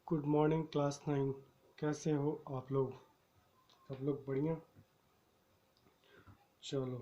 Good morning class 9। कैसे हो आप लोग? सब लोग बढ़िया। चलो,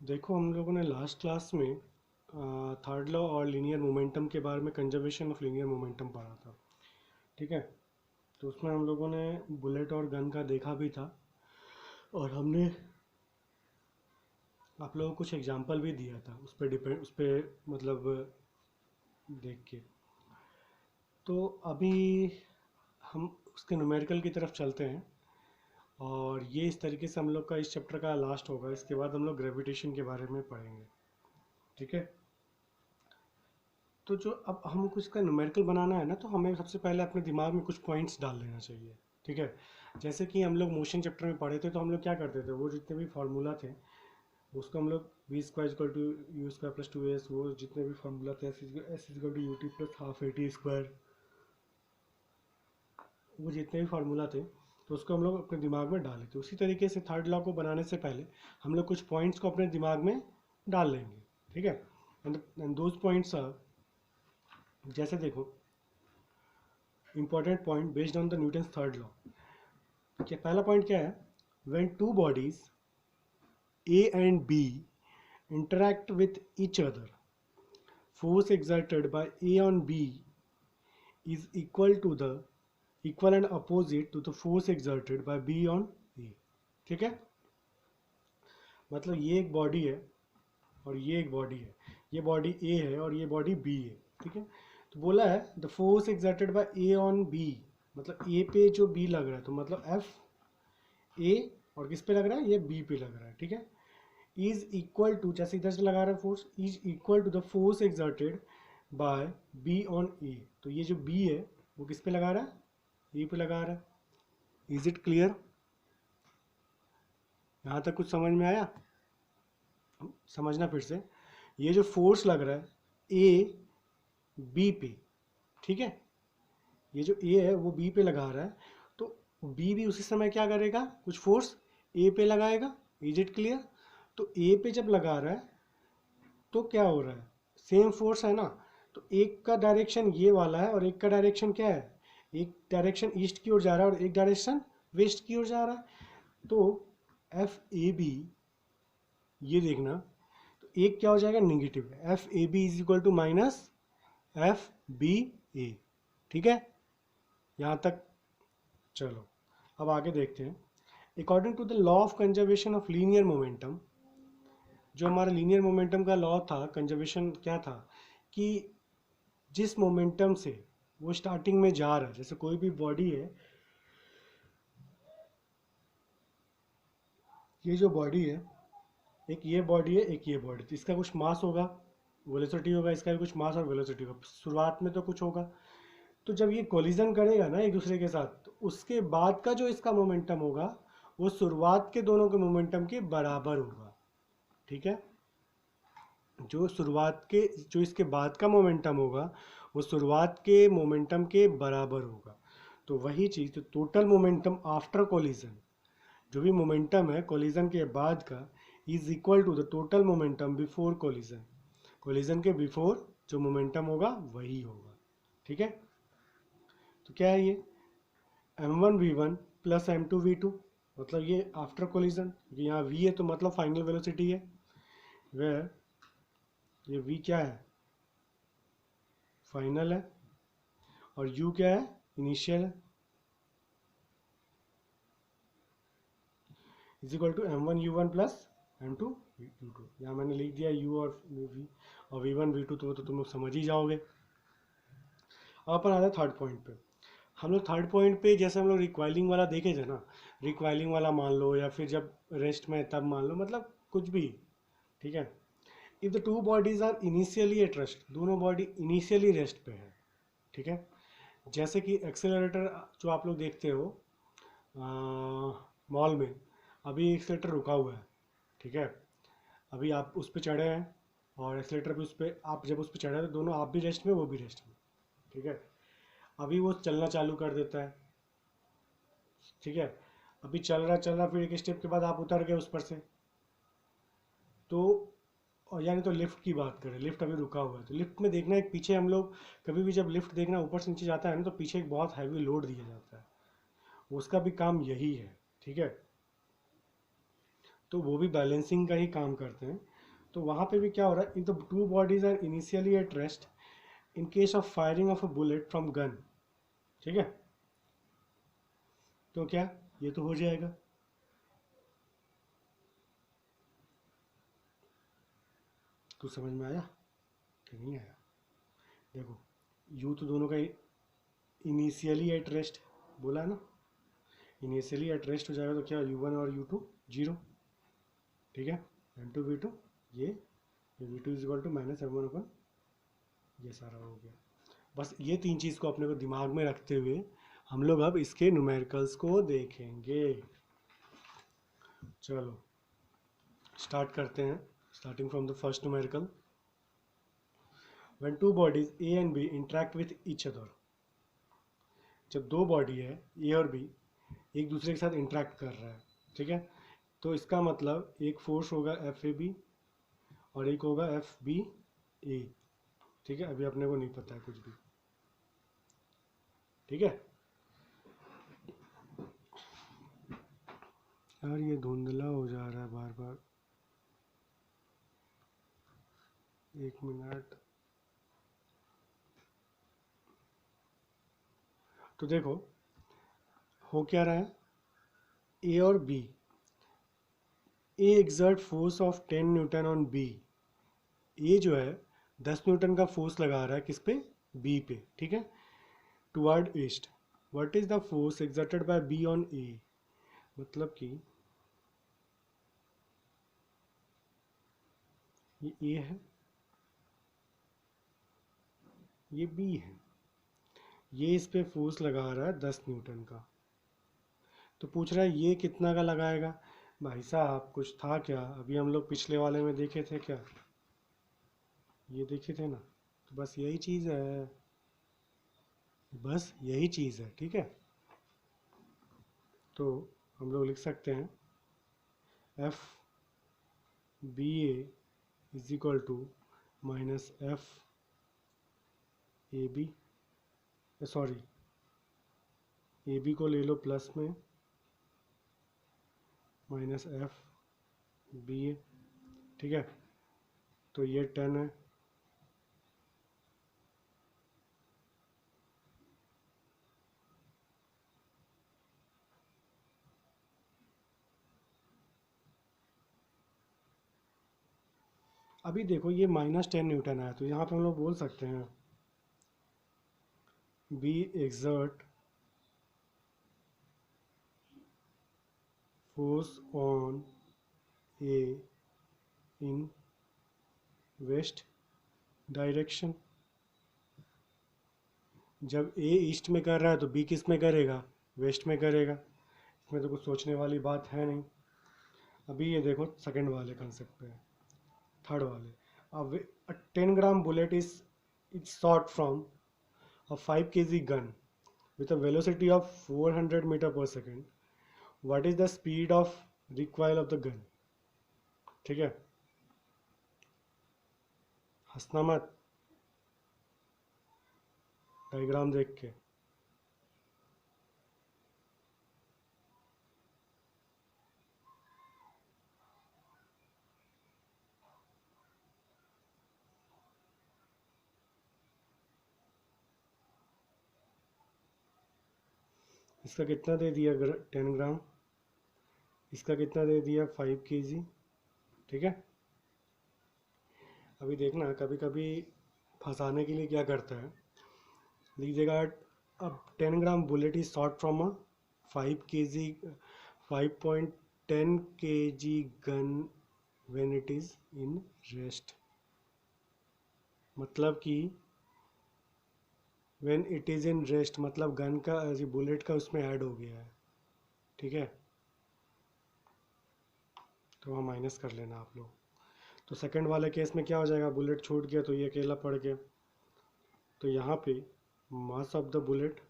देखो हम लोगों ने लास्ट क्लास में थर्ड लॉ और लीनियर मोमेंटम के बारे में, कंजर्वेशन ऑफ लीनियर मोमेंटम पढ़ा था। ठीक है, तो उसमें हम लोगों ने बुलेट और गन का देखा भी था, और हमने आप लोगों को कुछ एग्जांपल भी दिया था उस पर डिपेंड, उस पर मतलब देख के। तो अभी हम उसके न्यूमेरिकल की तरफ चलते हैं, और ये इस तरीके से हम लोग का इस चैप्टर का लास्ट होगा। इसके बाद हम लोग ग्रेविटेशन के बारे में पढ़ेंगे। ठीक है, तो जो अब हमको इसका न्यूमेरिकल बनाना है ना, तो हमें सबसे पहले अपने दिमाग में कुछ पॉइंट्स डाल लेना चाहिए। ठीक है, जैसे कि हम लोग मोशन चैप्टर में पढ़े थे, तो हम लोग क्या करते थे, वो जितने भी फार्मूला थे उसको हम लोग v square equal to u square plus two s, वो जितने भी फार्मूला थे, s equal to u t plus half a t square, वो जितने भी फार्मूला थे तो उसको हम लोग अपने दिमाग में डाले थे। उसी तरीके से थर्ड लॉ को बनाने से पहले हम लोग कुछ पॉइंट्स को अपने दिमाग में डाल लेंगे। ठीक है, एंड दोज पॉइंट्स आर, जैसे देखो, important point based on the Newton's third law. क्या पहला पॉइंट क्या है? When two bodies A and B interact with each other, force exerted by A on B is equal and opposite to the force exerted by B on A। ठीक है, मतलब ये एक body है और ये एक बॉडी है, ये बॉडी ए है और ये बॉडी बी है। ठीक है, तो बोला है the force exerted by A on B, मतलब ए पे जो बी लग रहा है, तो मतलब एफ ए, और किस पे लग रहा है, ये बी पे लग रहा है। ठीक है, इज इक्वल टू, जैसे इधर से लगा रहा है force, is equal to the force exerted by B on A, तो ये जो बी है वो किस पे लगा रहा है, ए पे लगा रहा है। Is it clear? यहाँ तक कुछ समझ में आया? समझना फिर से, ये जो फोर्स लग रहा है ए बी पे, ठीक है, ये जो ए है वो बी पे लगा रहा है, तो बी भी उसी समय क्या करेगा, कुछ फोर्स ए पे लगाएगा। Is it clear? तो ए पे जब लगा रहा है तो क्या हो रहा है, सेम फोर्स है ना, तो एक का डायरेक्शन ये वाला है और एक का डायरेक्शन क्या है, एक डायरेक्शन ईस्ट की ओर जा रहा है और एक डायरेक्शन वेस्ट की ओर जा रहा है। तो एफ ए बी, ये देखना, तो एक क्या हो जाएगा, negative, F A B is equal to minus F B A. ठीक है, यहाँ तक। चलो अब आगे देखते हैं। According to the law of conservation of linear momentum, जो हमारा लीनियर मोमेंटम का लॉ था, कंजर्वेशन क्या था कि जिस मोमेंटम से वो स्टार्टिंग में जा रहा है, जैसे कोई भी बॉडी है, ये जो बॉडी है, एक ये बॉडी है, एक ये बॉडी, तो इसका कुछ मास होगा, वेलोसिटी होगा, इसका भी कुछ मास और वेलोसिटी होगा, शुरुआत में तो कुछ होगा। तो जब ये कोलिजन करेगा ना एक दूसरे के साथ, तो उसके बाद का जो इसका मोमेंटम होगा वो शुरुआत के दोनों के मोमेंटम के बराबर होगा। ठीक है, जो शुरुआत के, जो इसके बाद का मोमेंटम होगा वो शुरुआत के मोमेंटम के बराबर होगा। तो वही चीज़, तो टोटल मोमेंटम आफ्टर कोलिजन, जो भी मोमेंटम है कोलिजन के बाद का, is equal to the total momentum before collision. Collision के बिफोर जो मोमेंटम होगा वही होगा। ठीक है, तो क्या है ये, m1v1 प्लस m2v2, मतलब ये आफ्टर कोलिजन, यहाँ v है तो मतलब फाइनल वेलोसिटी है, वह ये v क्या है, फाइनल है, और u क्या है, इनिशियल है, is equal to m1u1 plus m2u2। यहाँ मैंने लिख दिया u और v, और v1 v2 तो तुम लोग समझ ही जाओगे। अब अपन आते हैं थर्ड पॉइंट पे। हम लोग थर्ड पॉइंट पे, जैसे हम लोग रिक्वायलिंग वाला देखे थे ना, रिक्वायलिंग वाला मान लो, या फिर जब रेस्ट में तब मान लो, मतलब कुछ भी। ठीक है, if the two bodies are initially at rest, दोनों बॉडी इनिशियली रेस्ट पे है। ठीक है, जैसे कि एक्सेलरेटर जो आप लोग देखते हो मॉल में, अभी एक्सेलेटर रुका हुआ है। ठीक है, अभी आप उस पर चढ़े हैं और एक्सेलेटर पे, उस पर आप जब उस पर चढ़े तो दोनों, आप भी रेस्ट में वो भी रेस्ट में। ठीक है, अभी वो चलना चालू कर देता है। ठीक है, अभी चल रहा, फिर एक स्टेप के बाद आप उतर गए उस पर से, तो और यानी तो लिफ्ट की बात करें, लिफ्ट अभी रुका हुआ है तो लिफ्ट में देखना एक पीछे हम लोग कभी भी जब लिफ्ट देखना ऊपर से नीचे जाता है ना तो पीछे एक बहुत हैवी लोड दिया जाता है, उसका भी काम यही है। ठीक है, तो वो भी बैलेंसिंग का ही काम करते हैं। तो वहाँ पे भी क्या हो रहा है, in the two bodies are initially at rest in case of firing of a bullet from gun. ठीक है, तो क्या ये तो हो जाएगा। तो समझ में आया कि नहीं आया? देखो यू तो दोनों का इनिशियली एट रेस्ट बोला है ना, इनिशियली एट रेस्ट हो जाएगा तो क्या u1 और u2 जीरो। ठीक है, m2 v2 ये v2 is equal to minus m1 upon, ये सारा हो गया। बस ये तीन चीज़ को अपने को दिमाग में रखते हुए हम लोग अब इसके न्यूमेरिकल्स को देखेंगे। चलो स्टार्ट करते हैं, starting from the first numerical. When two bodies A and B interact with each other, जब दो बॉडी है ए और बी एक दूसरे के साथ इंटरेक्ट कर रहा है, ठीक है, तो इसका मतलब एक फोर्स होगा एफ ए बी और एक होगा एफ बी ए। ठीक है, अभी अपने को नहीं पता है कुछ भी। ठीक है यार, ये धुंधला हो जा रहा है बार बार, एक मिनट। तो देखो हो क्या रहा है, ए और B, A exert force of 10 newton on B. A जो है 10 न्यूटन का फोर्स लगा रहा है किस पे, बी पे। ठीक है, toward east. What is the force exerted by B on A, मतलब कि ये ए है, ये बी है, ये इस पे फोर्स लगा रहा है 10 न्यूटन का। तो पूछ रहा है ये कितना का लगाएगा। भाई साहब कुछ था क्या, अभी हम लोग पिछले वाले में देखे थे क्या, ये देखे थे ना, तो बस यही चीज़ है, बस यही चीज़ है। ठीक है, तो हम लोग लिख सकते हैं F B A is equal to minus F A B, sorry A B को ले लो प्लस में, माइनस एफ बी ए। ठीक है, तो ये 10 है, अभी देखो ये -10 न्यूटन है तो यहाँ पे हम लोग बोल सकते हैं B exert force on A in west direction. जब ए ईस्ट में कर रहा है तो बी किस में करेगा, वेस्ट में करेगा। इसमें तो कुछ सोचने वाली बात है नहीं। अभी ये देखो सेकंड वाले कंसेप्ट पे, थर्ड वाले। अब 10 gram bullet is shot from a 5 kg gun with a velocity of 400 meter per second. What is the speed of recoil of the gun? ठीक है, हंसना मत डायग्राम देख के। इसका कितना दे दिया 10 ग्राम, इसका कितना दे दिया 5 kg। ठीक है, अभी देखना कभी कभी फंसाने के लिए क्या करता है, लीजिएगा अब 10 gram bullet is shot from a 5 kg 5.10 kg gun when it is in rest, मतलब कि when it is in rest मतलब गन का बुलेट का उसमें ऐड हो गया है। ठीक है, तो वहाँ माइनस कर लेना आप लोग। तो सेकंड वाले केस में क्या हो जाएगा, बुलेट छूट गया तो ये अकेला पड़ गया, तो यहाँ पे mass of the bullet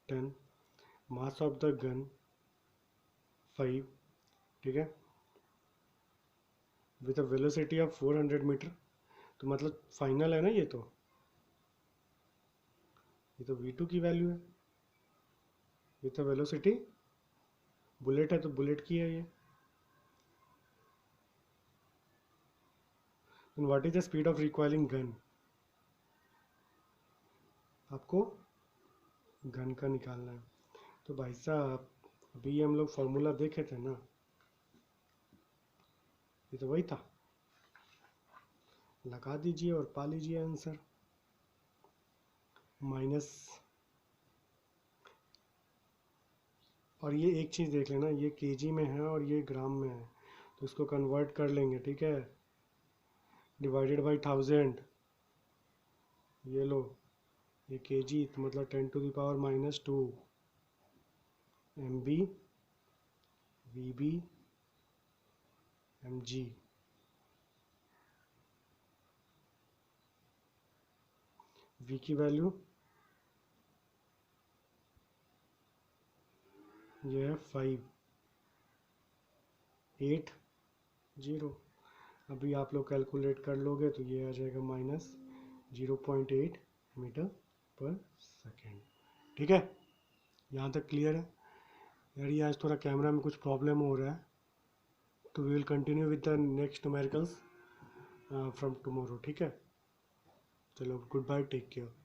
10, mass of the gun 5। ठीक है, with a velocity of 400 metre. तो मतलब फाइनल है ना, ये तो v2 की वैल्यू है विद अ वेलोसिटी। बुलेट है तो बुलेट की है ये। What is the speed of recoiling gun? आपको गन का निकालना है। तो भाई साहब अभी हम लोग फॉर्मूला देखे थे ना, ये तो वही था। लगा दीजिए और पा लीजिए आंसर। माइनस, और ये एक चीज़ देख लेना, ये केजी में है और ये ग्राम में है, तो इसको कन्वर्ट कर लेंगे, ठीक है। डिवाइडेड बाई 1000, ये लो, ये केजी तो मतलब 10⁻⁻², MB VB MG। V की वैल्यू ये है 580। अभी आप लोग कैलकुलेट कर लोगे तो ये आ जाएगा -0.8 मीटर पर सेकेंड। ठीक है, यहाँ तक क्लियर है? यार ये आज थोड़ा कैमरा में कुछ प्रॉब्लम हो रहा है, तो we will continue with the next numericals from tomorrow. ठीक है, चलो गुड बाय, टेक केयर।